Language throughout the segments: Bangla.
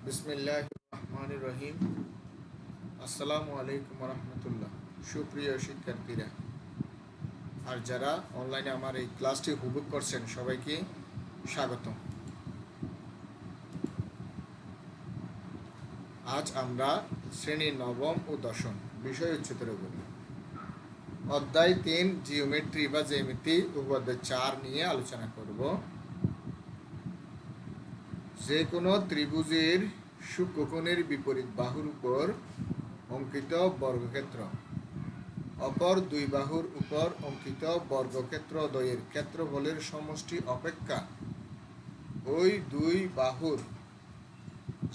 বিসমিল্লাহির রহমানির রহিম। আসসালামু আলাইকুম রহমতুল্লাহ। সুপ্রিয় শিক্ষার্থীরা আর যারা অনলাইনে আমার এই ক্লাসটি উপভোগ করছেন সবাইকে স্বাগতম। আজ আমরা শ্রেণী নবম ও দশম বিষয় উচ্চতর গণিত অধ্যায় 3 জিওমেট্রি বা জ্যামিতি উপঅধ্যায় 4 নিয়ে আলোচনা করব। যে কোনো ত্রিভুজের সূক্ষ্মকোণের বিপরীত বাহুর উপর অঙ্কিত বর্গক্ষেত্র অপর দুই বাহুর উপর অঙ্কিত বর্গক্ষেত্র দ্বয়ের ক্ষেত্রফলের সমষ্টি অপেক্ষা ওই দুই বাহুর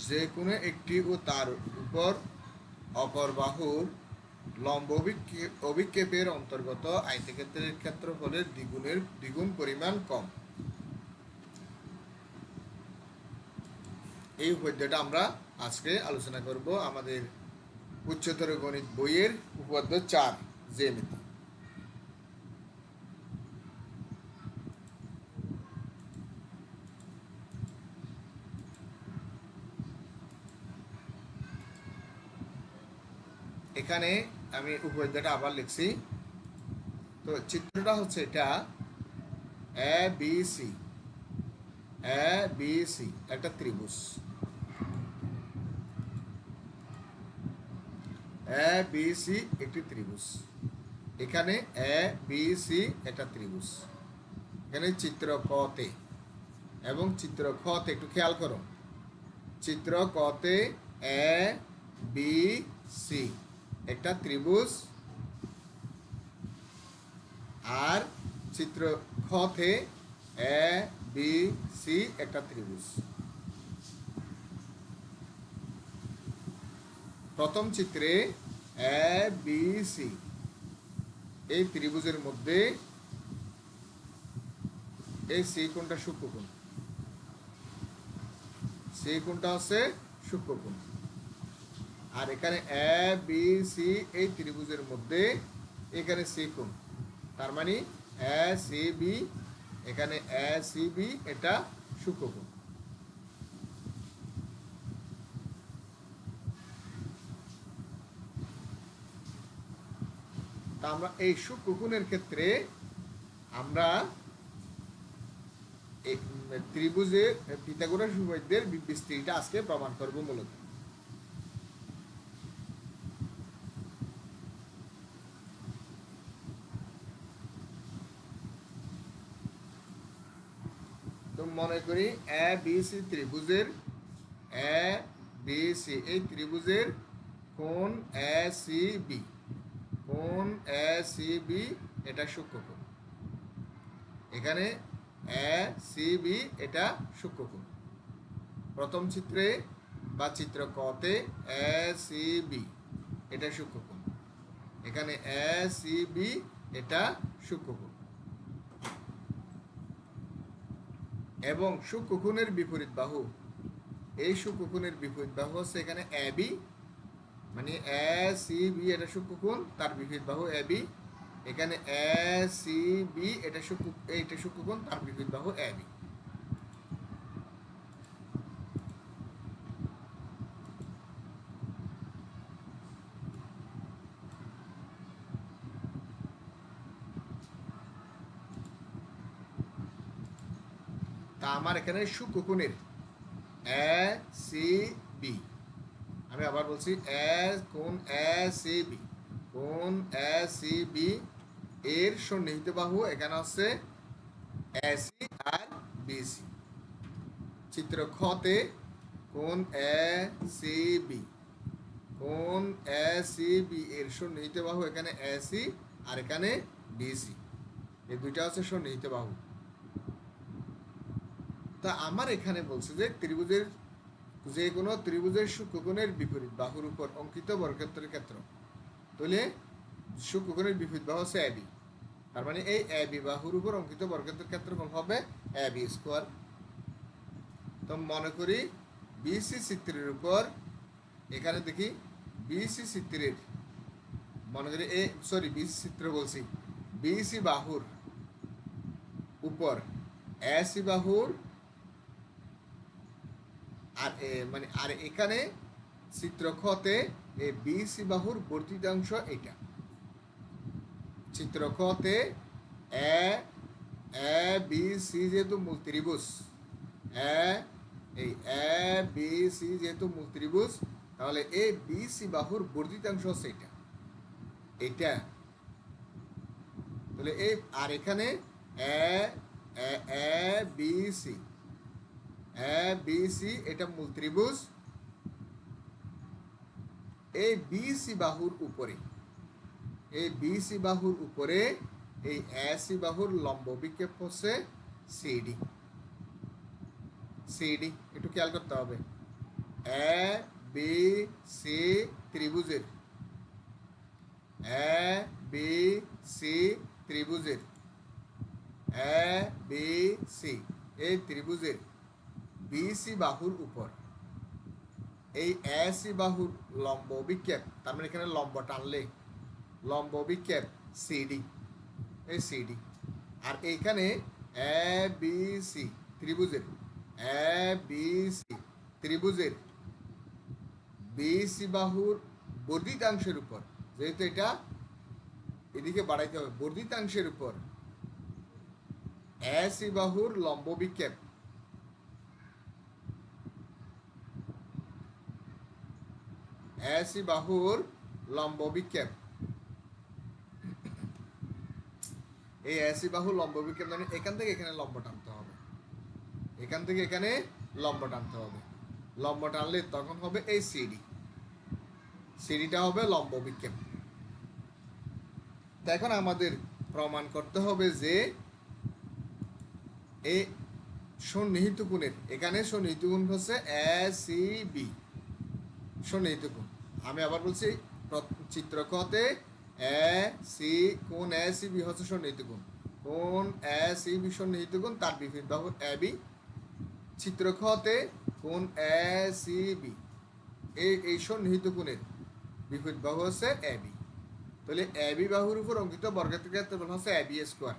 যে কোনো একটি ও তার উপর অপর বাহুর লম্ব অভিক্ষেপের অন্তর্গত আয়তক্ষেত্রের ক্ষেত্রফলের দ্বিগুণ পরিমাণ কম। এই পদ্ধতিটা আমরা আজকে আলোচনা করব আমাদের উচ্চতর গণিত বইয়ের উপঅধ্যায় 4 জ্যামিতি। এখানে আমি উপঅধ্যায়টা আবার লিখছি। তো চিত্রটা হচ্ছে এটা এ বি সি একটা ত্রিভুজ। এ বি সি একটি ত্রিভুজ। এখানে এ বি সি একটা ত্রিভুজ। এখানে চিত্র কতে এবং চিত্র খতে একটু খেয়াল করো। চিত্র কতে এ বি সি একটা ত্রিভুজ, আর চিত্র খতে এ বি সি একটা ত্রিভুজ। প্রথম চিত্রে এ বি সি এই ত্রিভুজের মধ্যে এই সি কোণটা সূক্ষ্মকোণ, সি কোণটা হচ্ছে সূক্ষ্মকোণ। আর এখানে এ বি সি এই ত্রিভুজের মধ্যে এখানে সি কোণ, তার মানে এ সি বি, এখানে এ সি বি এটা সূক্ষ্মকোণ। তা আমরা এই সূক্ষ্মকোণের ক্ষেত্রে আমরা ত্রিভুজের পিথাগোরাস উপপাদ্যের বিস্তৃতিটা আজকে প্রমাণ করব। মূলত তো মনে করি এ বি সি ত্রিভুজের এ বি সি এই ত্রিভুজের কোণ এ সি বি, কোণ এ সি বি এটা সূক্ষ্মকোণ। এখানে এ সি বি এটা সূক্ষ্মকোণ। প্রথম চিত্রে বা চিত্র কতে এ সি বি এটা সূক্ষ্মকোণ। এখানে এ সি বি এটা সূক্ষ্মকোণ এবং সূক্ষ্মকোণের বিপরীত বাহু, এই সূক্ষ্মকোণের বিপরীত বাহু হচ্ছে এখানে এ বি, মানে এ সি বি এটা সূক্ষ্মকোণ, তার বিপরীত বাহু এ বি। এখানে এ সি বি এটা সূক্ষ্মকোণ, তার বিপরীত বাহু এ বি। তা আমার এখানে সূক্ষ্মকোণের এ সি বি, আমি আবার বলছি কোণ এ সি বি, কোণ এ সি বি এর সন্নিহিত বাহু এখানে হচ্ছে এ সি আর বি সি। চিত্র খতে কোণ এ সি বি, কোণ এ সি বি এর সন্নিহিত বাহু এখানে এ সি আর এখানে বি সি, এই দুইটা হচ্ছে সন্নিহিত বাহু। তা আমার এখানে বলছে যে ত্রিভুজের যে কোনো ত্রিভুজের সূক্ষ্মকোণের বিপরীত বাহুর উপর অঙ্কিত বর্গক্ষেত্রের ক্ষেত্র, তাহলে সূক্ষ্মকোণের বিপরীত বাহু হচ্ছে এ বি, তার মানে এই এ বি বাহুর উপর অঙ্কিত বর্গক্ষেত্রের ক্ষেত্রফল হবে এ বি স্কোয়ার। তো মনে করি বিসি চিত্রের উপর, এখানে দেখি বিসি চিত্রের, মনে করি বিসি চিত্র বলছি, বিসি বাহুর উপর এসি বাহুর আর মানে আর এখানে চিত্র খতে এই বিসি বাহুর বর্ধিতাংশ এটা। চিত্র খতে এ এ বি সি যেহেতু মূল ত্রিভুজ, এই এ বি সি যেহেতু মূল ত্রিভুজ, তাহলে এ বি সি বাহুর বর্ধিতাংশ হচ্ছে এটা এটা। তাহলে এই আর এখানে এ A B C, A B C এটা মূল ত্রিভুজ। এই বি সি বাহুর উপরে, এই বি সি বাহুর উপরে এই এ সি বাহুর লম্ব বিক্ষেপ হচ্ছে সিডি। সিডি একটু খেয়াল করতে হবে। এ বি সি ত্রিভুজের, এ বি সি ত্রিভুজের, এ বি সি এই ত্রিভুজের বিসি বাহুর উপর এই এ সি বাহুর লম্ব বিক্ষেপ, তার মানে এখানে লম্ব টানলে লম্ব বিক্ষেপ সিডি, এই সিডি। আর এইখানে এ বি সি ত্রিভুজের, এ বি সি ত্রিভুজের বিসি বাহুর বর্ধিতাংশের উপর, যেহেতু এটা এদিকে বাড়াইতে হবে, বর্ধিতাংশের উপর এ সি বাহুর লম্ব বিক্ষেপ, এ সি বাহুর লম্ব বিক্ষেপ, এই এ সি বাহুর লম্ব বিক্ষেপ মানে এখান থেকে এখানে লম্ব টানতে হবে, এখান থেকে এখানে লম্ব টানতে হবে। লম্ব টানলে তখন হবে এই সিডি, সিডিটা হবে লম্ব বিক্ষেপ। তো এখন আমাদের প্রমাণ করতে হবে যে এই সন্নিহিত কোণের, এখানে সন্নিহিত কোণ হচ্ছে এ সি বি সন্নিহিত কোণ। আমি আবার বলছি, চিত্র কতে এ সি কোণ এ সি বি হচ্ছে সন্নিহিত কোণ, কোণ এ সি বি সন্নিহিত কোণ, তার বিপরীত বাহু এ বি। চিত্র খতে কোণ এ সি বি এই সন্নিহিত কোণের বিপরীত বাহু হচ্ছে এ বি। তাহলে এ বি বাহুর উপর অঙ্কিত বর্গক্ষেত্রের ক্ষেত্রফল হচ্ছে এ বি স্কোয়ার।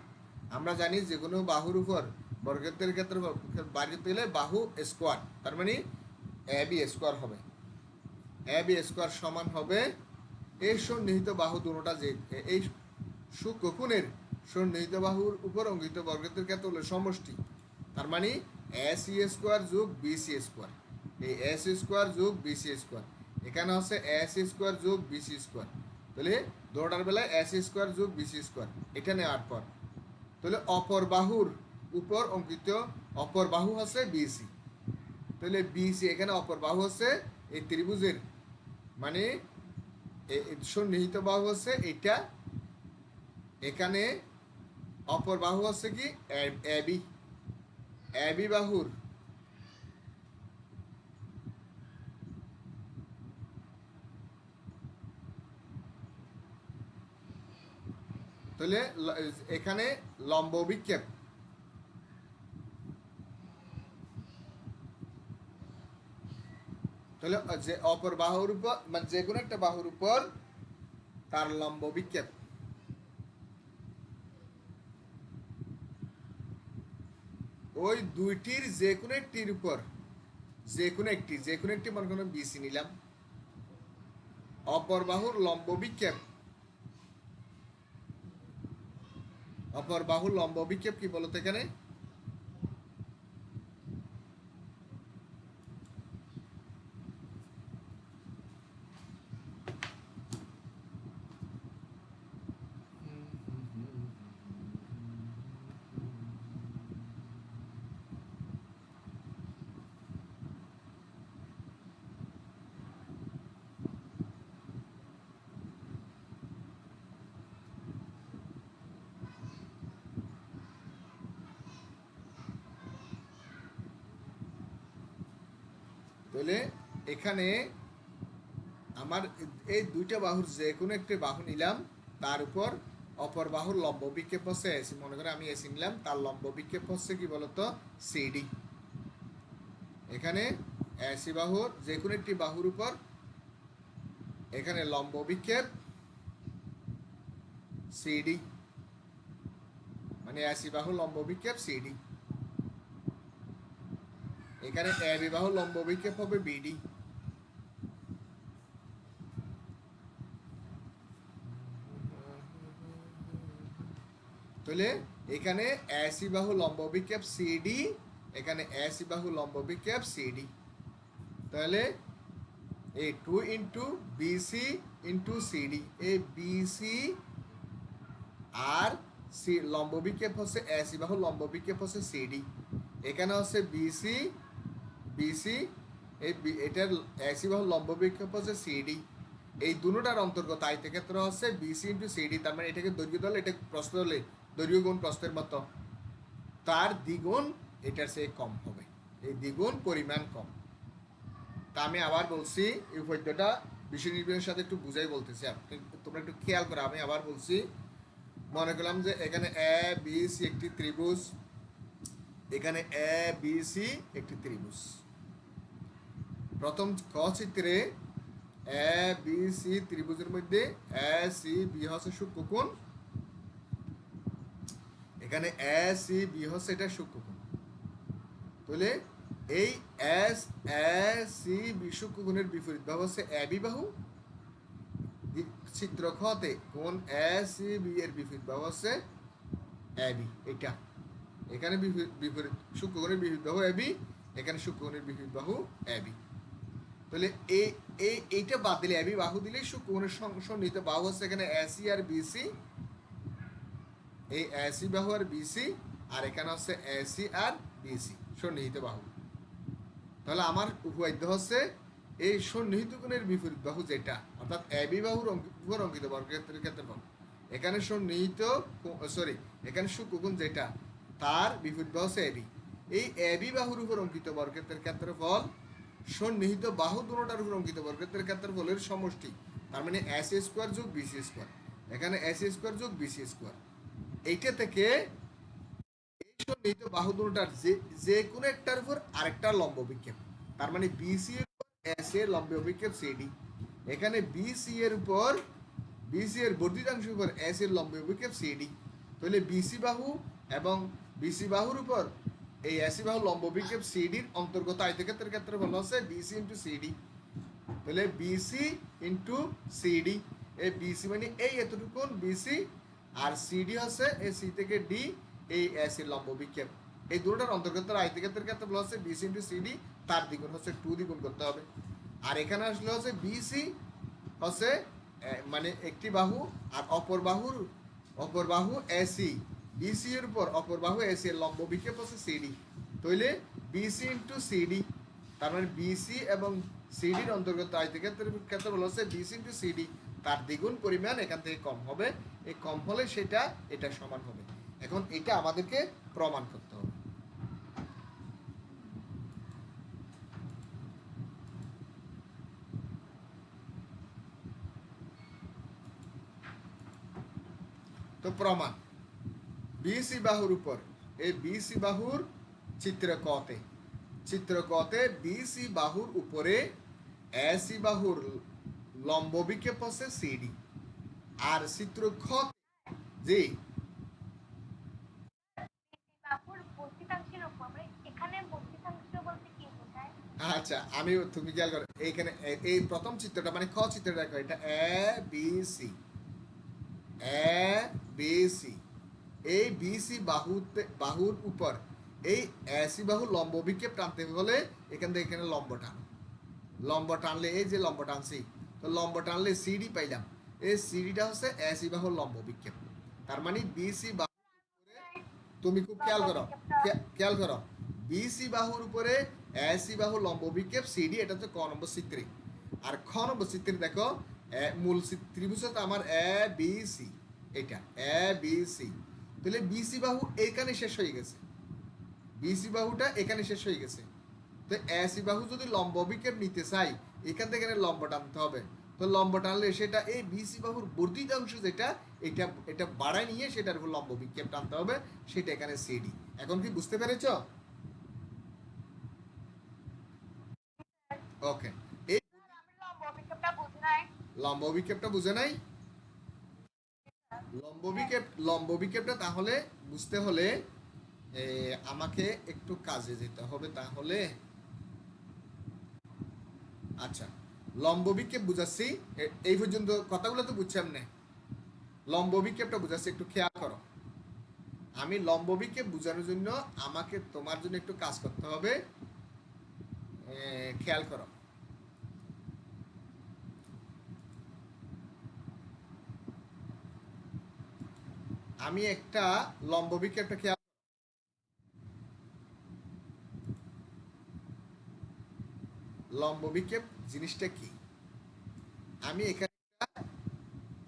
আমরা জানি যে কোনো বাহুর উপর বর্গক্ষেত্রের ক্ষেত্রফল বাইরে পেলে বাহু স্কোয়ার, তার মানে এ বি স্কোয়ার হবে। এ বি স্কোয়ার সমান হবে এই সন্নিহিত বাহু দুটোটা, যে এই সূক্ষ্মকোণের সন্নিহিত বাহুর উপর অঙ্কিত বর্গক্ষেত্রের ক্ষেত্রফলের সমষ্টি, তার মানে এ সি স্কোয়ার যোগ বি সি স্কোয়ার। এই এ সি স্কোয়ার যোগ বি সি স্কোয়ার, এখানে হচ্ছে এ সি স্কোয়ার যোগ বি সি স্কোয়ার। তাহলে দুটার বেলায় এ সি স্কোয়ার যোগ বি সি স্কোয়ার এটা নেওয়ার পর, তাহলে অপর বাহুর উপর অঙ্কিত অপর বাহু হচ্ছে বিসি। তাহলে বিসি এখানে অপর বাহু হচ্ছে এই ত্রিভুজের, মানে সন্নিহিত বাহু হচ্ছে এটা, এখানে অপর বাহু হচ্ছে কি এবি, এবি বাহুর তাহলে এখানে লম্ব বিক্ষেপ, তাহলে যে অপর বাহুর উপর মানে যে কোনো একটা বাহুর উপর তার লম্ব বিক্ষেপ, ওই দুইটির যে কোনো একটির উপর, যে কোনো একটি মনে করুন বিসি নিলাম, অপর বাহুর লম্ব বিক্ষেপ, অপর বাহুর লম্ব বিক্ষেপ কি বলতো এখানে? তাহলে এখানে আমার এই দুইটা বাহুর যে কোনো একটি বাহু নিলাম, তার উপর অপর বাহুর লম্ব বিক্ষেপ হচ্ছে এসি, মনে করে আমি এসি নিলাম, তার লম্ব বিক্ষেপ হচ্ছে কি বলতো সিডি। এখানে এসি বাহুর যে কোনো একটি বাহুর উপর এখানে লম্ব বিক্ষেপ সিডি, মানে এসি বাহুর লম্ব বিক্ষেপ সিডি। এখানে এবি বাহু লম্ব অভিক্ষেপ হবে বিডি। তাহলে এখানে এসি বাহু লম্ব অভিক্ষেপ সিডি, এখানে এসি বাহু লম্ব অভিক্ষেপ সিডি। তাহলে এই 2 ইন্টু বিসি ইন্টু সিডি, এই বিসি আর সি লম্ব বিক্ষেপ হচ্ছে এসি বাহু লম্ব বিক্ষেপ হচ্ছে সিডি। এখানে হচ্ছে বিসি বিসি, এই এটার এসি বাহু লম্ব বিক্ষেপ হচ্ছে সিডি। এই দুটোটার অন্তর্গত আয়তক্ষেত্র হচ্ছে বিসি ইন্টু সিডি। তার মানে এটাকে দৈর্ঘ্য ধরলে, এটা প্রস্থ হলে দৈর্ঘ্য গুণ প্রস্থের মতো, তার দ্বিগুণ এটার চেয়ে কম হবে, এই দ্বিগুণ পরিমাণ কম। তা আমি আবার বলছি, এই পদ্যটা বিষয় নির্বাচনের সাথে একটু বুঝাই বলতেছি, আপনি তোমরা একটু খেয়াল করো। আমি আবার বলছি, মনে করলাম যে এখানে এ বি সি একটি ত্রিভুজ, এখানে এ বি সি একটি ত্রিভুজ। প্রথম ক চিত্রে এ বি সি ত্রিভুজের মধ্যে এ সি বি হচ্ছে সূক্ষ্মকোণ, এখানে এ সি বি হচ্ছে এটা সূক্ষ্মকোণ। তাহলে এই এস এ সি বি সূক্ষ্মকোণের বিপরীত বাহু হচ্ছে এ বি বাহু। চিত্র খতে কোণ এ সি বি এর বিপরীত বাহু হচ্ছে এ বি, এটা এখানে বিপরীত সূক্ষ্মকোণের বিপরীত বাহু এ বি, এখানে সূক্ষ্মকোণের বিপরীত বাহু এ বি। তাহলে এইটা বাদ দিলে এবি বাহু দিলেই সূক্ষ্মকোণের সন্নিহিত বাহু হচ্ছে এখানে এসি আর বিসি, এই এসি বাহু আর বিসি, আর এখানে হচ্ছে এসি আর বিসি সন্নিহিত বাহু। তাহলে আমার উপবাদ্য হচ্ছে এই সন্নিহিত কোণের বিপরীত বাহু যেটা, অর্থাৎ এবি বাহুর উপর অঙ্কিত বর্গক্ষেত্রের ক্ষেত্রফল, এখানে সন্নিহিত সরি এখানে সূক্ষ্মকোণ যেটা, তার বিপরীত বাহু হচ্ছে এবি। এই এবি বাহুর উপর অঙ্কিত বর্গক্ষেত্রের ক্ষেত্রফল সন্নিহিত বাহু দুটোটার উপর অঙ্কিত বর্গক্ষেত্রের ক্ষেত্রফলের সমষ্টি, তার মানে এস স্কোয়ার যোগ বিসি স্কোয়ার, এখানে এস স্কোয়ার যোগ বিসি স্কোয়ার। এইটা থেকে এই সন্নিহিত বাহু দুটোটার যে কোনো একটার উপর আরেকটা লম্ব বিক্ষেপ, তার মানে বিসি এর উপর এস এর লম্ব বিক্ষেপ সিডি, এখানে বিসি এর উপর বিসি এর বর্ধিতাংশের উপর এস এর লম্ব বিক্ষেপ সিডি। তাহলে বিসি বাহু এবং বিসি বাহুর উপর এই এসি বাহু লম্ব বিক্ষেপ সিডির অন্তর্গত আয়তক্ষেত্রের ক্ষেত্রে বলা হচ্ছে বিসি ইন্টু সিডি। তাহলে বিসি ইন্টু সিডি, এই বিসি মানে এই এতটুকু বিসি, আর সিডি হচ্ছে এই সি থেকে ডি, এই এসি লম্ব বিক্ষেপ। এই দুটোটার অন্তর্গত আয়তক্ষেত্রের ক্ষেত্রে বলা হচ্ছে বিসি ইন্টু সিডি, তার দ্বিগুণ হচ্ছে 2 দ্বিগুণ করতে হবে। আর এখানে আসলে হচ্ছে বিসি হচ্ছে মানে একটি বাহু, আর অপর বাহু এসি, বিসি এর উপর অপর বাহু এসি এর লম্ব বিক্ষেপ হচ্ছে সিডি। তাহলে বিসি ইন্টু সিডি, তার মানে বিসি এবং সিডির অন্তর্গত আয়তক্ষেত্রের ক্ষেত্রে বলা হচ্ছে বিসি ইন্টু সিডি, তার দ্বিগুণ পরিমাণ এখান থেকে কম হবে, এই কম হলে সেটা এটা সমান হবে। এখন এটা আমাদেরকে প্রমাণ করতে হবে। তো প্রমাণ, বিসি বাহুর উপর এই বিসি বাহুর চিত্র কতে বিসি বাহুর উপরে এসি বাহুর লম্ব বিক্ষেপ হচ্ছে সিডি, আর চিত্র খ জি আচ্ছা আমি তুমি খেয়াল করো এইখানে এই প্রথম চিত্রটা মানে খ চিত্রটা দেখো, এটা A B C, A B C, এই বিসি বাহুর উপর এই এসি বাহু লম্ব বিক্ষেপ টানতে হলে এখান থেকে এখানে লম্ব টানলে এই যে লম্ব টানছি, তো লম্ব টানলে সিডি পাইলাম, এই সিডিটা হচ্ছে এসি বাহুর লম্ব বিক্ষেপ। তার মানে বিসি বাহু, তুমি খুব খেয়াল করো বিসি বাহুর উপরে এসি বাহু লম্ব বিক্ষেপ সিডি, এটা হচ্ছে ক নম্বর চিত্রে। আর খ নম্বর চিত্রে দেখো মূল ত্রিভুজ তো আমার এ বি সি, এটা এ বি সি, তাহলে বিসি বাহু এইখানে শেষ হয়ে গেছে, বিসি বাহুটা এখানে শেষ হয়ে গেছে। তো এসি বাহু যদি লম্ব বিক্ষেপ নিতে চাই, এখান থেকে লম্ব টানতে হবে। তো লম্ব টানলে সেটা এই বিসি বাহুর বর্ধিত অংশ যেটা, এটা এটা বাড়ায় নিয়ে সেটার উপর লম্ব বিক্ষেপ টানতে হবে, সেটা এখানে সিডি। এখন কি বুঝতে পেরেছ? ওকে, এই লম্ব বিক্ষেপটা বুঝে নাই? লম্ব বিক্ষেপটা তাহলে বুঝতে হলে আমাকে একটু কাজে যেতে হবে, তাহলে আচ্ছা, লম্ব বিক্ষেপ বুঝাচ্ছি। এই পর্যন্ত কথাগুলো তো বুঝছেন না। লম্ব বিক্ষেপটা বুঝাচ্ছি, একটু খেয়াল করো। আমি লম্ব বিক্ষেপ বোঝানোর জন্য আমাকে তোমার জন্য একটু কাজ করতে হবে। খেয়াল করো। আমি একটা লম্ব বিক্ষেপটা খেয়াল, লম্ব বিক্ষেপ জিনিসটা কি আমি এখানে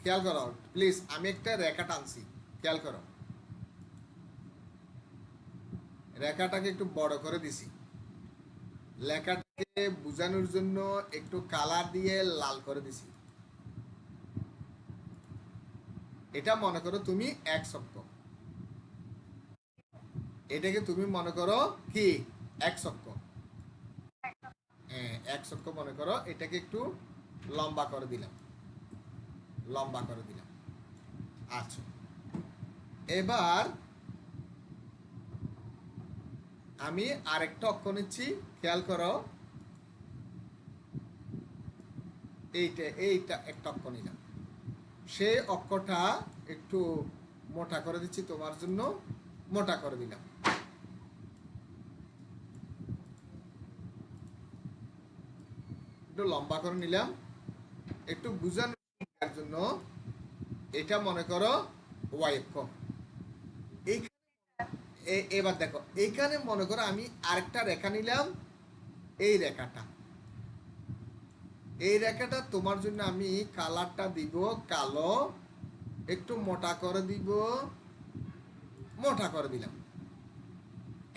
খেয়াল করো প্লিজ। আমি একটা রেখা টানছি, খেয়াল করো। রেখাটাকে একটু বড় করে দিছি, লেখাটাকে বোঝানোর জন্য একটু কালার দিয়ে লাল করে দিছি। এটা মনে করো তুমি এক অক্ষ, এটাকে তুমি মনে করো কি এক অক্ষ। হ্যাঁ, এক অক্ষ মনে করো। এটাকে একটু লম্বা করে দিলাম, লম্বা করে দিলাম। আচ্ছা, এবার আমি আরেকটা অক্ষ নিচ্ছি, খেয়াল করো। এইটা এইটা একটা অক্ষ নিলাম, সেই অক্ষটা একটু মোটা করে দিচ্ছি তোমার জন্য, মোটা করে দিলাম। একটু লম্বা করে নিলাম একটু বুঝানোর জন্য। এটা মনে করো ওয়াই অক্ষ। এবার দেখো, এইখানে মনে করো আমি আরেকটা রেখা নিলাম, এই রেখাটা, এই রেখাটা তোমার জন্য আমি কালারটা দিব কালো, একটু মোটা করে দিব, মোটা করে দিলাম।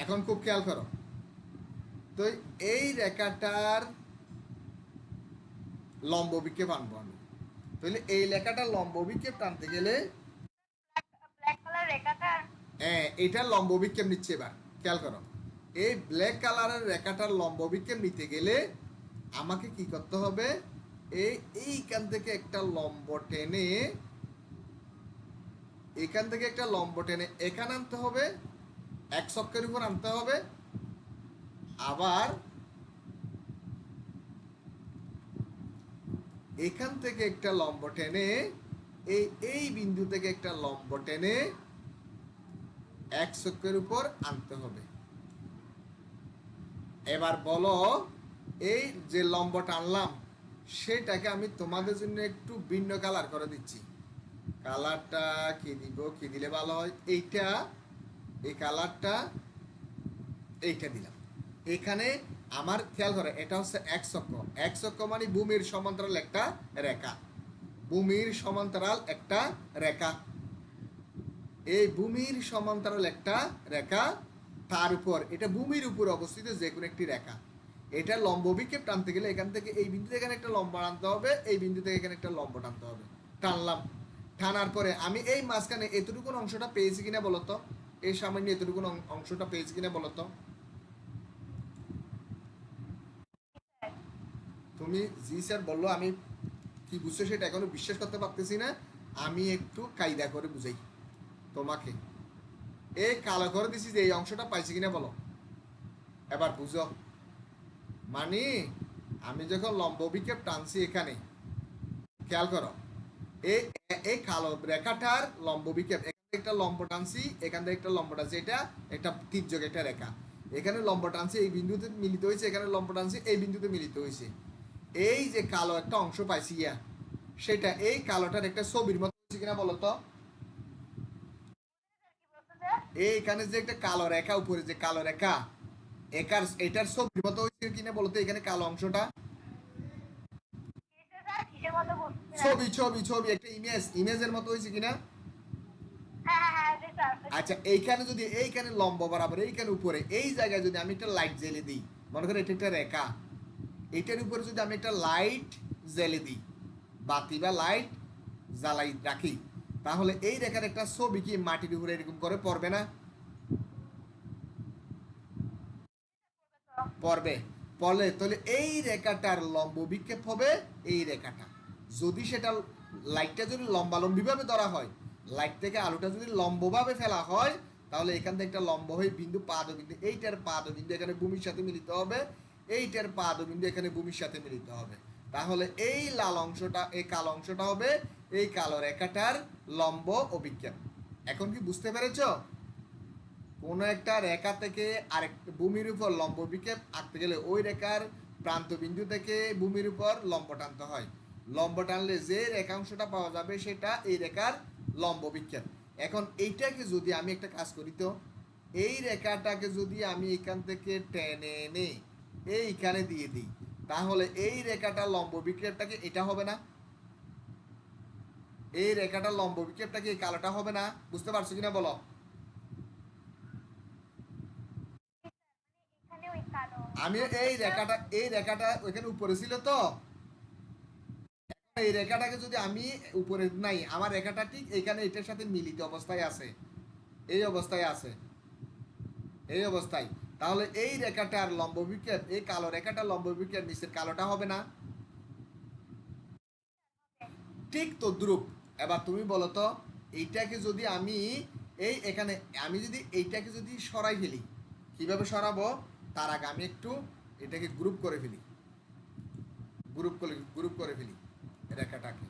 এখন খুব খেয়াল করো তো, এই রেখাটার লম্ব বিক্ষেপ আনবো আমি। তাহলে এই লেখাটা লম্ব বিক্ষেপ টানতে গেলে হ্যাঁ, এটা লম্ব বিক্ষেপ নিচ্ছে। এবার খেয়াল করো, এই ব্ল্যাক কালারের রেখাটার লম্ব বিক্ষেপ নিতে গেলে আমাকে কি করতে হবে, এইখান থেকে একটা লম্ব টেনে, এখান থেকে একটা লম্ব টেনে এখানে আনতে হবে, এক অক্ষের উপর আনতে হবে। আবার এখান থেকে একটা লম্ব টেনে এই বিন্দু থেকে একটা লম্ব টেনে এক অক্ষের উপর আনতে হবে। এবার বলো, এই যে লম্ব টানলাম সেটাকে আমি তোমাদের জন্য একটু ভিন্ন কালার করে দিচ্ছি। কালারটা কি দিব, কি দিলে ভালো হয়? এইটা, এই কালারটা এইটা দিলাম। এখানে আমার খেয়াল করে, এটা হচ্ছে এক অক্ষ। এক অক্ষ মানে ভূমির সমান্তরাল একটা রেখা, ভূমির সমান্তরাল একটা রেখা। এই ভূমির সমান্তরাল একটা রেখা, তার উপর, এটা ভূমির উপর অবস্থিত যে কোনো একটি রেখা। এটা লম্ব বিক্ষেপ টানতে গেলে এখান থেকে এই বিন্দু থেকে এখানে একটা লম্ব টানতে হবে, এই বিন্দু থেকে এখানে একটা লম্ব টানতে হবে। টানলাম, টানার পরে আমি এই মাঝখানে এতটুকু অংশটা পেয়েছি কিনা বলতো, এই সামান্য এতটুকু অংশটা পেয়েছি কিনা বলতো। তুমি জি স্যার বললো, আমি কি বুঝছো সেটা এখনো বিশ্বাস করতে পারতেছি না। আমি একটু কায়দা করে বুঝাই তোমাকে। এই কালো করে দিছি যে এই অংশটা পাইছি কিনা বলো, এবার বুঝো। মানে আমি যখন লম্ব বিক্ষেপ টানছি এখানে, খেয়াল করো, এই কালো রেখাটার লম্ব বিক্ষেপ, এখান থেকে একটা লম্ব টানছি, এখান থেকে একটা লম্ব টানছি, এটা একটা তির্যক একটা রেখা। এখানে লম্ব টানছি, এই বিন্দুতে মিলিত হয়েছে, এখানে লম্ব টানছি, এই বিন্দুতে মিলিত হয়েছে। এই যে কালো একটা অংশ পাইছি ইয়া, সেটা এই কালোটার একটা ছবির মতো হচ্ছে কিনা বলতো। এইখানে যে একটা কালো রেখা, উপরে যে কালো রেখা, এটার ছবির মতো হয়েছে কিনা বলতো, এখানে কালো অংশটা ছবি ছবি ছবি একটা ইমেজের মতো হয়েছে কিনা। আচ্ছা, এইখানে যদি এইখানে লম্ব বরাবর এইখানে উপরে এই জায়গায় যদি আমি একটা লাইট জ্বেলে দিই, মনে করি এটা একটা রেখা, এটার উপরে যদি আমি একটা লাইট জ্বেলে দিই, বাতি বা লাইট জ্বালাই রাখি, তাহলে এই রেখার একটা ছবি কি মাটির উপরে এরকম করে পড়বে না? পড়বে। পড়লে তাহলে এই রেখাটার লম্ব বিক্ষেপ হবে এই রেখাটা। যদি সেটা লাইটটা যদি লম্বালম্বি ভাবে ধরা হয়, লাইট থেকে আলোটা যদি লম্বভাবে ফেলা হয়, তাহলে এখান থেকে একটা লম্ব হয়ে বিন্দু পাদ বিন্দু, এইটার পাদ বিন্দু এখানে ভূমির সাথে মিলিত হবে। এইটার পাদবিন্দু এখানে ভূমির সাথে মিলিত হবে। তাহলে এই লাল অংশটা, এই কালো অংশটা হবে এই কালো রেখাটার লম্ব অভিক্ষেপ। এখন কি বুঝতে পেরেছো? কোন একটা রেখা থেকে আরেকটা ভূমির উপর লম্ব অভিক্ষেপ আঁকতে গেলে ওই রেখার প্রান্ত বিন্দু থেকে ভূমির উপর লম্ব টানতে হয়। লম্ব টানলে যে রেখাংশটা পাওয়া যাবে সেটা এই রেখার লম্ব অভিক্ষেপ। এখন এইটাকে যদি আমি একটা কাজ করি, তো এই রেখাটাকে যদি আমি এখান থেকে টেনে এনে এইখানে দিয়ে দিই, তাহলে এই রেখাটা লম্ব বিক্ষেপটাকে এটা হবে না? এই রেখাটা লম্ব বিক্ষেপটাকে এই কালোটা হবে না? বুঝতে পারছো কিনা বলো? আমি এই রেখাটা ওইখানে উপরে ছিল, তো এই রেখাটাকে যদি আমি উপরে নাই, আমার রেখাটা ঠিক এখানে এটার সাথে মিলিত অবস্থায় আছে, এই অবস্থায় আছে, এই অবস্থায়। তাহলে এই রেখাটার লম্ব বিক্ষেপ, এই কালো রেখাটার লম্ব বিক্ষেপ নিচের কালোটা হবে না? ঠিক তদ্রুপ। এবার তুমি বলো তো, এইটাকে যদি আমি এই এখানে আমি যদি এইটাকে যদি সরাই ফেলি, কিভাবে সরাবো তার আগে আমি একটু এটাকে গ্রুপ করে ফেলি, রেখাটাকে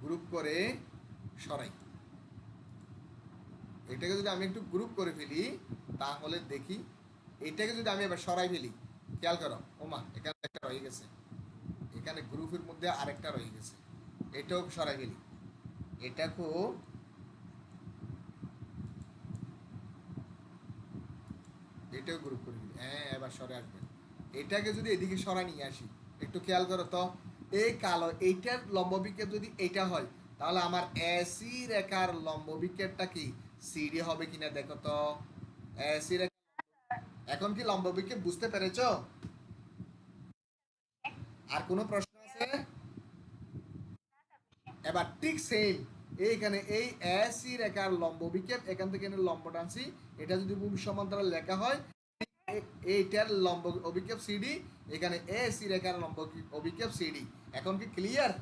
গ্রুপ করে সরাই। এটাকে যদি আমি একটু গ্রুপ করে ফেলি, তাহলে দেখি এটাকে যদি আমি এবার সরাই ফেলি, খেয়াল করো, ওমা এখানে একটা রয়ে গেছে, এখানে গ্রুপের মধ্যে আরেকটা রয়ে গেছে, এটাও সরাই ফেলি, এটাকেও এটাও গ্রুপ করে ফেলি। হ্যাঁ, এবার সরে আসবেন। এটাকে যদি এদিকে সরাই নিয়ে আসি, একটু খেয়াল করো তো, এই কালো এইটার লম্ব বিক্ষেপ যদি এটা হয়, তাহলে আমার এসি রেখার লম্ব বিক্ষেপটা কি সিডি হবে কিনা দেখো তো। এসি রেখা, এখন কি লম্ব বিক্ষেপ বুঝতে পেরেছো? আর কোনো প্রশ্ন আছে? এবার ঠিক সেম এইখানে এই এসি রেখার লম্ব বিক্ষেপ, এখান থেকে লম্ব টানছি, এটা যদি ভূমি সমান্তরাল লেখা হয়, এইটার লম্ব অভিক্ষেপ সিডি, এখানে এসি রেখার লম্ব অভিক্ষেপ সিডি। এখন কি ক্লিয়ার?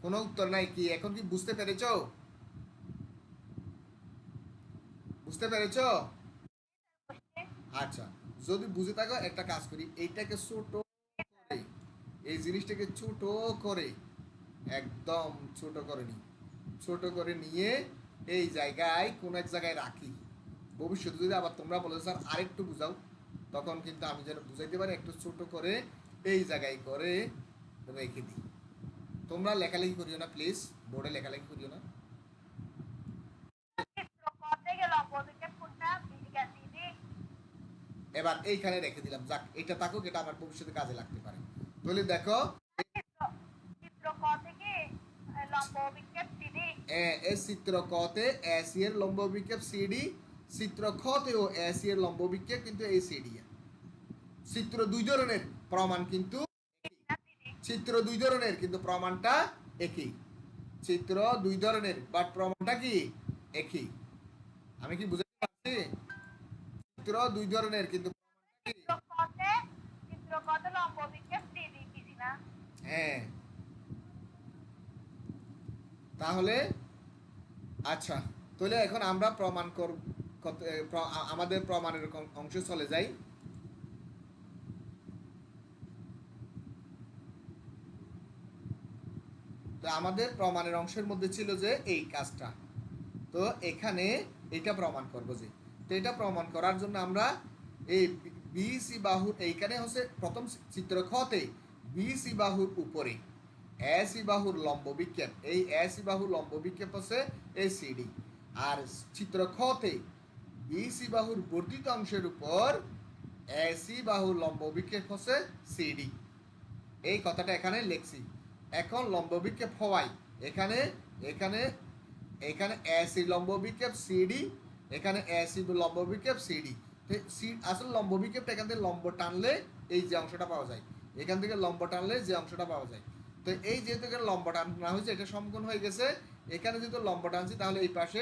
কোনো উত্তর নাই কি? এখন কি বুঝতে পেরেছো? বুঝতে পেরেছো? আচ্ছা, যদি বুঝে থাকো একটা কাজ করি, এইটাকে ছোট করে, এই জিনিসটাকে ছোট করে, একদম ছোট করে নিই, ছোট করে নিয়ে এই জায়গায় কোন এক জায়গায় রাখি। ভবিষ্যতে যদি আবার তোমরা বলো স্যার আরেকটু বুঝাও, তখন কিন্তু আমি যেন বুঝাইতে পারি, একটু ছোট করে এই জায়গায় করে রেখে দিই। তোমরা লেখালেখি করিও না প্লিজ, বোর্ডে লেখালেখি করিও না। এবার এইখানে রেখে দিলাম, যাক এটা থাকুক, এটা আমার ভবিষ্যতে কাজে লাগতে পারে। তাহলে দেখো, এই চিত্র ক তে এসি এর লম্ব বিক্ষেপ সিডি, চিত্র খ তেও এসি এর লম্ব বিক্ষেপ কিন্তু এই সিডি। চিত্র দুই ধরনের, প্রমাণ কিন্তু চিত্র দুই ধরনের, কিন্তু প্রমাণটা একই। চিত্র দুই ধরনের, বাট প্রমাণটা কি একই। আমি কি বুঝাতে পারছি? চিত্র দুই ধরনের, কিন্তু হ্যাঁ, তাহলে আচ্ছা, তাহলে এখন আমরা প্রমাণ আমাদের প্রমাণের অংশ চলে যাই। তো আমাদের প্রমাণের অংশের মধ্যে ছিল যে এই কাজটা, তো এখানে এটা প্রমাণ করবো যে, তো এটা প্রমাণ করার জন্য আমরা এই বিসি বাহুর এইখানে হচ্ছে প্রথম চিত্র খতে বিসি বাহুর উপরে এসি বাহুর লম্ব বিক্ষেপ, এই এসি বাহুর লম্ব বিক্ষেপ হচ্ছে এই সিডি। আর চিত্র খতে বিসি বাহুর বর্ধিত অংশের উপর এসি বাহুর লম্ব বিক্ষেপ হচ্ছে সিডি। এই কথাটা এখানে লিখছি। এখন লম্ব বিক্ষেপ হওয়ায় এখানে এখানে এখানে এসি লম্ব বিক্ষেপ সিডি, এখানে এসি লম্ব বিক্ষেপ সিডি। আসলে লম্ব বিক্ষেপটা এখান থেকে লম্ব টানলে এই যে অংশটা পাওয়া যায়, এখান থেকে লম্ব টানলে যে অংশটা পাওয়া যায়। তো এই যেহেতু এখানে লম্ব টানা হয়েছে, এটা সমকোণ হয়ে গেছে। এখানে যেহেতু লম্ব টানছি, তাহলে এই পাশে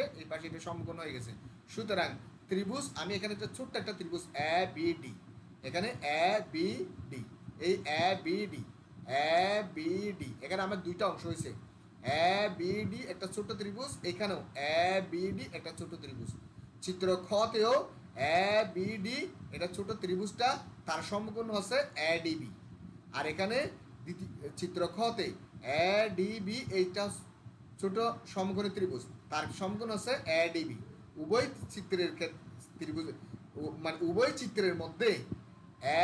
এটা সমকোণ হয়ে গেছে। সুতরাং ত্রিভুজ, আমি এখানে একটা ছোট্ট একটা ত্রিভুজ এ বি ডি, এখানে এ বি ডি, এই A B D, A B D, এখানে আমার দুইটা অংশ হয়েছে, এ বি ডি একটা ছোট ত্রিভুজ, এখানেও এ বি ডি একটা ছোট ত্রিভুজ। চিত্র খতেও এ বি ডি, এটা ছোট ত্রিভুজটা তার সমকোণ হচ্ছে এ ডিবি। আর এখানে চিত্র খতে এ ডিবি, এইটা ছোট সমকোণী ত্রিভুজ, তার সমকোণ হচ্ছে এ ডিবি। উভয় চিত্রের ত্রিভুজ, মানে উভয় চিত্রের মধ্যে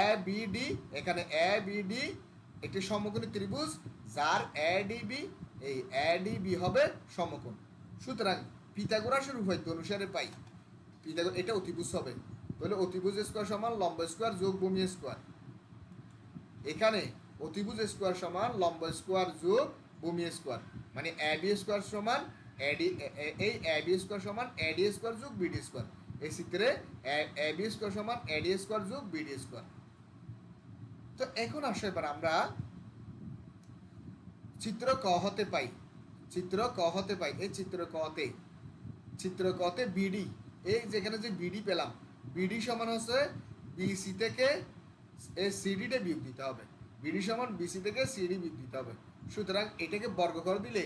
এ বি ডি, এখানে এ বি ডি একটি সমকোণী ত্রিভুজ, যার এ ডিবি, এই এ ডিবি হবে সমকোণ। সুতরাং পিথাগোরাসের উপপাদ্য অনুসারে পাই পিথাগোরাস, এটা অতিভুজ হবে, তাহলে অতিভুজ স্কোয়ার সমান লম্ব স্কোয়ার যোগ ভূমি স্কোয়ার। এখানে অতিভুজ স্কোয়ার সমান লম্ব স্কোয়ার যোগ ভূমি স্কোয়ার, মানে এ বি স্কোয়ার সমান এডি, এই এ বি স্কোয়ার সমান এডি স্কোয়ার যোগ বিডি স্কোয়ার। এই চিত্রে এ বি স্কোয়ার সমান এডি স্কোয়ার যোগ বিডি স্কোয়ার। তো এখন আসো এবার আমরা চিত্র ক হতে পাই, চিত্র ক হতে পাই। এই চিত্র কতে বিডি, এই যেখানে যে বিডি পেলাম, বিডি সমান হচ্ছে বিসি থেকে এই সিডিটা বিয়োগ দিতে হবে, বিডি সমান বিসি থেকে সিডি বিয়োগ দিতে হবে। সুতরাং এটাকে বর্গ করে দিলে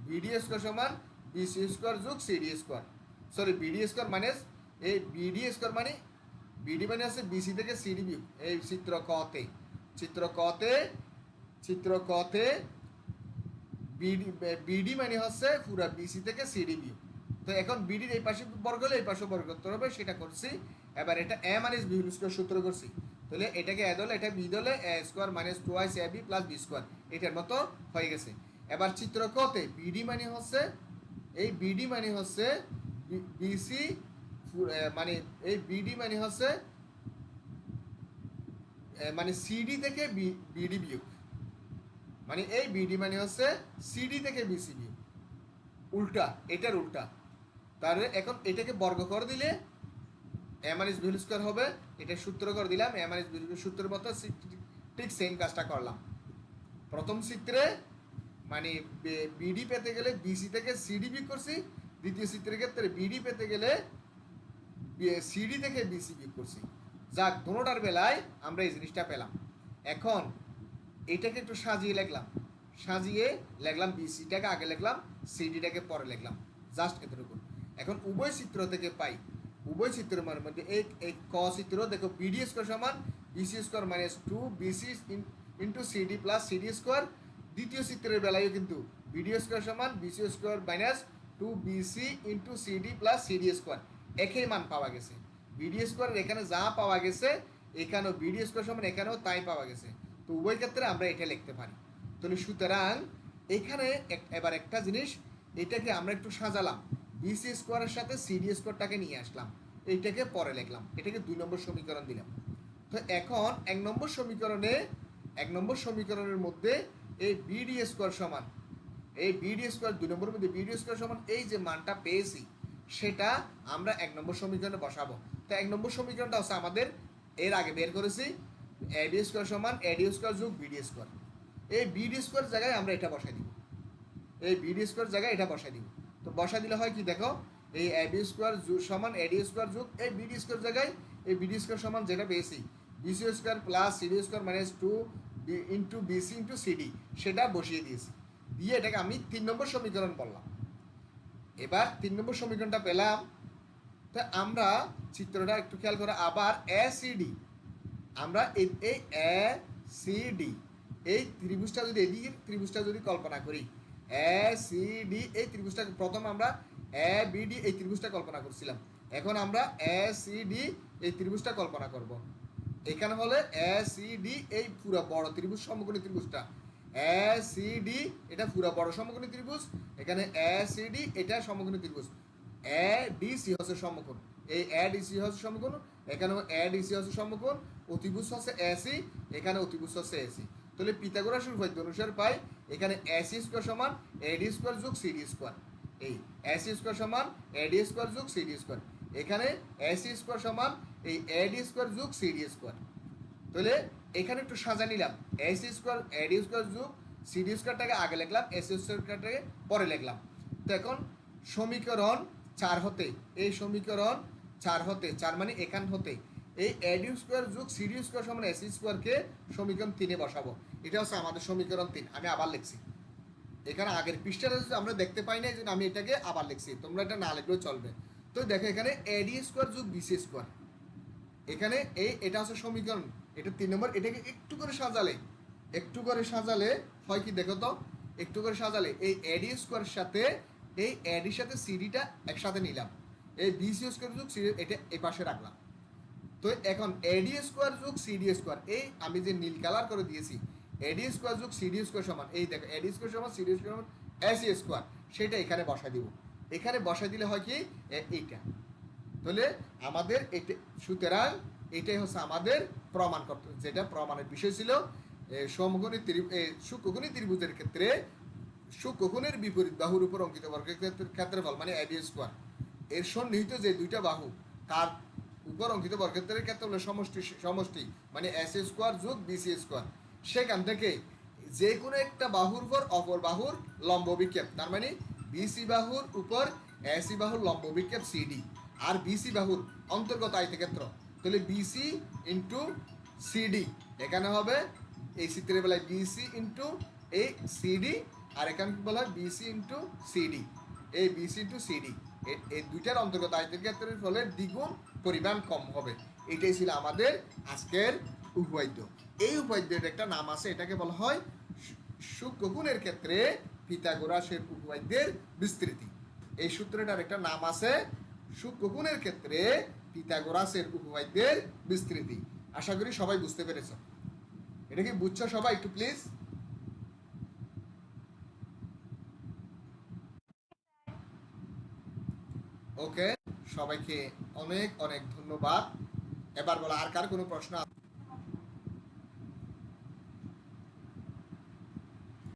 বিডি স্কোয়ার সমান বিসি স্কোয়ার যোগ CD square, sorry BD square minus এই বিডি স্কোয়ার, মানে বিডি মানে হচ্ছে বিসি থেকে সিডি বিয়োগ। এই চিত্র কতে, চিত্র কতে বিডি, বিডি মানে হচ্ছে পুরা বিসি থেকে সিডি বিয়োগ। তো এখন বিডির এই পাশে বর্গ হলে এই পাশে বর্গ করতে হবে, সেটা করছি। এবার এটা এ মাইনাস বি হোল স্কোয়ার সূত্র করছি, তাহলে এটাকে এ দলে এটা বি দলে এ square minus 2 A B plus B square, এটার মতো হয়ে গেছে। এবার চিত্র কতে বিডি মানে হচ্ছে, এই বিডি মানে হচ্ছে বিসি, মানে এই বিডি মানে হচ্ছে মানে সিডি থেকে বিডি বিয়োগ, মানে এই বিডি মানে হচ্ছে সিডি থেকে বিসি বিয়োগ, উল্টা, এটার উল্টা। তাহলে এখন এটাকে বর্গ করে দিলে এ মাইনাস বি হোল স্কোয়ার হবে, এটা সূত্র করে দিলাম এ মাইনাস বি সূত্রের মতো, ঠিক সেম কাজটা করলাম। প্রথম চিত্রে মানে বিডি পেতে গেলে বিসি থেকে সিডি বিয়োগ করছি, দ্বিতীয় চিত্রের ক্ষেত্রে বিডি পেতে গেলে সিডি থেকে বিসি বিয়োগ করছি। যাক, দুটোটার বেলায় আমরা এই জিনিসটা পেলাম। এখন এটাকে একটু সাজিয়ে লিখলাম বিসিটাকে আগে লিখলাম, সিডিটাকে পরে লিখলাম, জাস্ট এতটুকু। এখন উভয় চিত্র থেকে পাই, উভয় চিত্রের মধ্যে এই ক চিত্র দেখো বিডি স্কোয়ার সমান BC square minus 2 BC into CD plus CD square. দ্বিতীয় চিত্রের বেলায়ও কিন্তু বিডি স্কোয়ার সমান BC square minus 2 BC into CD plus CD square, একই মান পাওয়া গেছে। বিডি স্কোয়ার এখানে যা পাওয়া গেছে, এখানেও বিডি স্কোয়ার সমান এখানেও তাই পাওয়া গেছে। তো উভয় ক্ষেত্রে আমরা এটা লিখতে পারি। তাহলে সুতরাং এখানে এবার একটা জিনিস, এটাকে আমরা একটু সাজালাম, বিসি স্কোয়ারের সাথে সিডি স্কোয়ারটাকে নিয়ে আসলাম, এইটাকে পরে লিখলাম, এটাকে 2 নম্বর সমীকরণ দিলাম। তো এখন 1 নম্বর সমীকরণের মধ্যে এই বিডি স্কোয়ার সমান, এই বিডি স্কোয়ার 2 নম্বরের মধ্যে বিডি স্কোয়ার সমান এই যে মানটা পেয়েছি, সেটা আমরা 1 নম্বর সমীকরণে বসাবো। তো 1 নম্বর সমীকরণটা হচ্ছে আমাদের এর আগে বের করেছি, এডি স্কোয়ার সমান এডি স্কোয়ার যোগ বিডি স্কোয়ার। এই বিডি স্কোয়ার জায়গায় আমরা এটা বসাই দিব, এই বিডি স্কোয়ার জায়গায় এটা বসাই দিব। তো বসা দিলে হয় কি দেখো, এই এবি স্কোয়ার সমান এডি স্কোয়ার যোগ এই বিডি স্কোয়ার জায়গায় এই বিডি স্কোয়ার সমান যেটা পেয়েছি BC square plus CD square minus 2 into BC into CD, সেটা বসিয়ে দিয়েছি, দিয়ে এটাকে আমি 3 নম্বর সমীকরণ বললাম। এবার 3 নম্বর সমীকরণটা পেলাম। তো আমরা চিত্রটা একটু খেয়াল করে, আবার এ সিডি, আমরা এই এ সিডি এই ত্রিভুজটা যদি এদিকে ত্রিভুজটা যদি কল্পনা করি, এ সিডি এই ত্রিভুজটা প্রথম আমরা এ বিডি এই ত্রিভুজটা কল্পনা করছিলাম, এখন আমরা এ সিডি এই ত্রিভুজটা কল্পনা করব। এখানে হলে এ সিডি এই পুরো বড় ত্রিভুজ সমকোণী ত্রিভুজটা, এ সিডি এটা পুরো বড় সমকোণী ত্রিভুজ, এখানে এ সিডি এটা সমকোণী ত্রিভুজ, এ ডিসি হচ্ছে সমকোণ, এই এ ডিসি হচ্ছে সমকোণ, এখানে এ ডিসি হচ্ছে সমকোণ, অতিভুজ হচ্ছে এসি, এখানে অতিভুজ হচ্ছে এসি। তাহলে পিথাগোরাসের উপপাদ্য অনুসারে পাই এখানে এসি স্কোয়ার সমান এডি স্কোয়ার যোগ সিডি স্কোয়ার, এই এসি স্কোয়ার সমান এডি স্কোয়ার যোগ সিডি স্কোয়ার, এখানে এসি স্কোয়ার সমান এই এডি স্কোয়ার যোগ সিডি স্কোয়ার। তাহলে এখানে একটু সাজা নিলাম, এসি স্কোয়ার এডি স্কোয়ার যোগ সিডি স্কোয়ারটাকে আগে লিখলাম, এসি স্কোয়ারটাকে পরে লিখলাম। তো এখন সমীকরণ 4 হতে, এই সমীকরণ 4 হতে, 4 মানে এখান হতে এই এডি স্কোয়ার যোগ সিডি স্কোয়ার সমান এসি স্কোয়ারকে সমীকরণ 3-এ বসাবো। এটা হচ্ছে আমাদের সমীকরণ 3। আমি আবার লিখছি, এখানে আগের পৃষ্ঠাটা আমরা দেখতে পাই না, এই জন্য আমি এটাকে আবার লিখছি, তোমরা এটা না লিখলেও চলবে। তো দেখো এখানে এডি স্কোয়ার যোগ বিসি স্কোয়ার, এখানে এটা হচ্ছে সমীকরণ, এটা 3 নম্বর। এটাকে একটু করে সাজালে হয় কি দেখো তো, একটু করে সাজালে এই এডি স্কোয়ারের সাথে এই এডির সাথে সিডিটা একসাথে নিলাম, এই বিসি স্কোয়ার যোগ সিডি এটা এই পাশে রাখলাম। তো এখন এডি স্কোয়ার যোগ সিডি স্কোয়ার, এই আমি যে নীল কালার করে দিয়েছি, এডি স্কোয়ার যোগ সিডি স্কোয়ার সমান, এই দেখো এডি স্কোয়ার সমান সিডি স্কোয়ার সমান এসি স্কোয়ার, সেটা এখানে বসাই দিব। এখানে বসাই দিলে হয় কি এইটা, তাহলে আমাদের এটা, সুতরাং এটাই হচ্ছে আমাদের প্রমাণ করতে, যেটা প্রমাণের বিষয় ছিল সমকোণী সূক্ষ্মকোণী ত্রিভুজের ক্ষেত্রে সূক্ষ্মকোণের বিপরীত বাহুর উপর অঙ্কিত বর্গের ক্ষেত্রফল মানে এবি স্কোয়ার এর সন্নিহিত যে দুইটা বাহু তার উপর অঙ্কিত বর্গক্ষেত্রের ক্ষেত্রফলের সমষ্টি মানে এস স্কোয়ার যোগ বিসি স্কোয়ার, সেখান থেকে যে কোনো একটা বাহুর উপর অপর বাহুর লম্ব বিক্ষেপ, তার মানে বিসি বাহুর উপর এসি বাহুর লম্ব বিক্ষেপ সিডি, আর বিসি বাহুর অন্তর্গত আয়তক্ষেত্র, তাহলে বিসি ইন্টু সিডি, এখানে হবে এই চিত্রে বলা হয় বিসি ইন্টু এই সিডি, আর এখানে বলা হয় বিসি ইন্টু সিডি, এই বিসি ইন্টু সিডি, এই দুইটার অন্তর্গত আয়তক্ষেত্রের ফলে দ্বিগুণ পরিমাণ কম হবে। এটাই ছিল আমাদের আজকের উপপাদ্য। এই উপপাদ্যের একটা নাম আছে, এটাকে বলা হয় সূক্ষ্মকোণের ক্ষেত্রে পিথাগোরাসের উপপাদ্যের বিস্তৃতি। এই সূত্রটার একটা নাম আছে সূক্ষ্মকোণের ক্ষেত্রে পিথাগোরাসের উপপাদ্যের বিস্তৃতি। আশা করি সবাই বুঝতে পেরেছ। এটা কি বুঝছো সবাই? একটু প্লিজ। ওকে, সবাইকে অনেক অনেক ধন্যবাদ। এবার বলো আর কার কোনো প্রশ্ন?